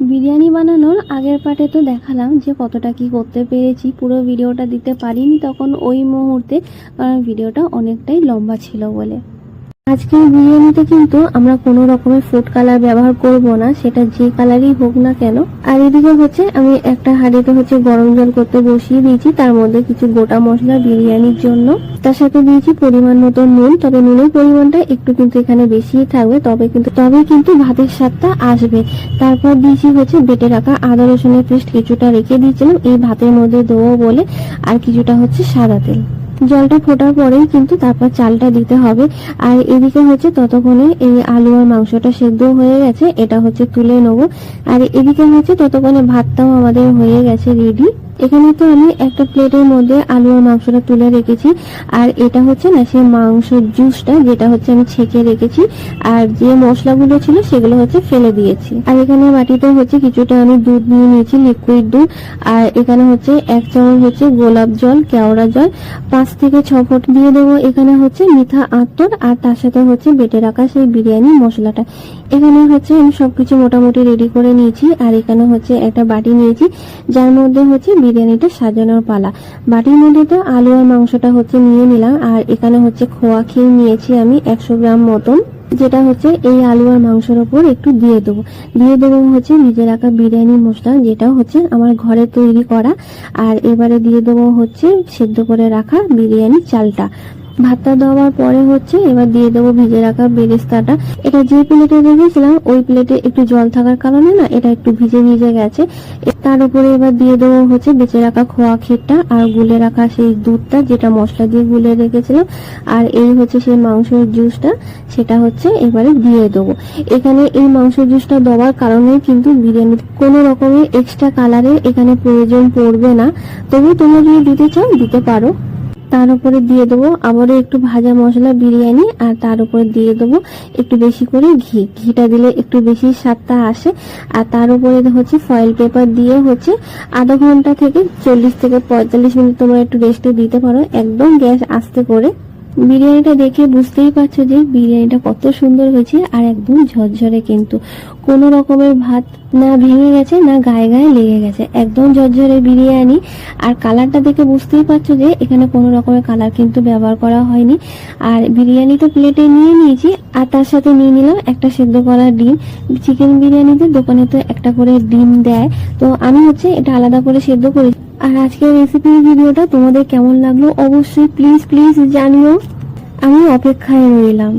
বিরিয়ানি বানানোর আগের পার্টে তো দেখালাম যে কতটা কি করতে পেরেছি, পুরো ভিডিওটা দিতে পারিনি তখন ওই মুহূর্তে, কারণ ভিডিওটা অনেকটাই লম্বা ছিল বলে। আজকের বিরিয়ানিতে কিন্তু আমরা কোনো রকমের ফুড কালার ব্যবহার করব না, সেটা যে কালারই হোক না কেন। আর এদিকে হচ্ছে আমি একটা হাঁড়িতে হচ্ছে গরম জল করতে বসিয়ে দিয়েছি, তার মধ্যে কিছু গোটা মশলা বিরিয়ানির জন্য, তার সাথে দিয়েছি পরিমাণ মতো নুন। তবে নুনের পরিমাণটা একটু কিন্তু এখানে বেশিই থাকবে, তবে কিন্তু ভাতের স্বাদটা আসবে। তারপর দিয়েছি হচ্ছে বেটে রাখা আদা রসুনের পেস্ট, কিছুটা রেখে দিয়েছিলাম এই ভাতের মধ্যে দেবো বলে, আর কিছুটা হচ্ছে সাদা তেল। জলটা ফোটার পরেই কিন্তু তারপর চালটা দিতে হবে। আর এদিকে হচ্ছে ততক্ষণে এই আলু আর মাংসটা সেদ্ধ হয়ে গেছে, এটা হচ্ছে তুলে নেবো। আর এদিকে হচ্ছে ততক্ষণে ভাতটাও আমাদের হয়ে গেছে রেডি। এখানে তো আমি একটা প্লেটের মধ্যে আলু আর মাংসটা তুলে রেখেছি, আর এটা হচ্ছে না সেই মাংসের জুসটা, যেটা হচ্ছে আমি ছেঁকে রেখেছি, আর যে মশলাগুলো ছিল সেগুলো হচ্ছে ফেলে দিয়েছি। আর এখানে বাটিতে হচ্ছে কিছুটা আমি দুধ নিয়ে নিয়েছি, লিকুইড দুধ। আর এখানে হচ্ছে 1 চামচ হচ্ছে গোলাপ জল, কেওড়া জল 5 থেকে 6 ফোঁটা দিয়ে দেবো। এখানে হচ্ছে মিঠা আতর, আর তার সাথে হচ্ছে বেটে রাখা সেই বিরিয়ানি মশলাটা। এখানে হচ্ছে আমি সবকিছু মোটামুটি রেডি করে নিয়েছি। আর এখানে হচ্ছে একটা বাটি নিয়েছি, যার মধ্যে হচ্ছে বিরিয়ানিটা সাজানোর পালা। বাটির মধ্যে তো আলু আর মাংসটা হচ্ছে নিয়ে নিলাম। আর এখানে হচ্ছে খোয়া ক্ষীর নিয়েছি আমি 100 গ্রাম মতন, যেটা হচ্ছে এই আলু আর মাংসের ওপর একটু দিয়ে দেবো হচ্ছে ভিজে রাখা বিরিয়ানি মশলা, যেটা হচ্ছে আমার ঘরে তৈরি করা। আর এবারে দিয়ে দেবো হচ্ছে সেদ্ধ করে রাখা বিরিয়ানি চালটা। ভাতটা দেওয়ার পরে হচ্ছে এবার দিয়ে দেবো ভিজে রাখা বেরেস্তাটা। এটা যে প্লেটে রেখেছিলাম ওই প্লেটে একটু জল থাকার কারণে না এটা একটু ভিজে গেছে। তার উপরে এবার দিয়ে দেবো হচ্ছে বেঁচে রাখা খোয়া ক্ষীরটা আর গুলে রাখা সেই দুধটা, যেটা মশলা দিয়ে গুলে রেখেছিলাম। আর এই হচ্ছে সেই মাংসের জুসটা, সেটা হচ্ছে এবারে দিয়ে দেবো। এখানে এই মাংসের জুসটা দেওয়ার কারণে কিন্তু বিরিয়ানি কোনো রকমের এক্সট্রা কালারের এখানে প্রয়োজন পড়বে না, তবু তোমরা যদি দিতে চাও দিতে পারো। তার উপরে দিয়ে দেবো আবারও একটু ভাজা মশলা বিরিয়ানি, আর তার উপরে দিয়ে দেবো একটু বেশি করে ঘিটা দিলে একটু বেশি স্বাদটা আসে। আর তার উপরে হচ্ছে ফয়েল পেপার দিয়ে হচ্ছে আধা ঘন্টা থেকে 40 থেকে 45 মিনিট তোমরা একটু রেস্টে দিতে পারো, একদম গ্যাস আস্তে করে। বিরিয়ানিটা দেখে বুঝতেই পারছো যে বিরিয়ানিটা কত সুন্দর হয়েছে, আর একদম ঝরঝরে, কিন্তু কোনো রকমের ভাত না ভেঙে গেছে না গায়ে লেগে গেছে, একদম ঝরঝরে বিরিয়ানি। আর কালারটা দেখে বুঝতেই পারছো যে এখানে কোনো রকমের কালার কিন্তু ব্যবহার করা হয়নি। আর বিরিয়ানি তো প্লেটে নিয়ে নিয়েছি, আর তার সাথে নিয়ে নিলাম একটা সেদ্ধ করা ডিম। চিকেন বিরিয়ানিতে দোকানে তো একটা করে ডিম দেয়, তো আমি হচ্ছে এটা আলাদা করে সেদ্ধ করি। আর আজকের রেসিপির ভিডিওটা তোমাদের কেমন লাগলো অবশ্যই প্লিজ জানিও, আমি অপেক্ষায় রইলাম।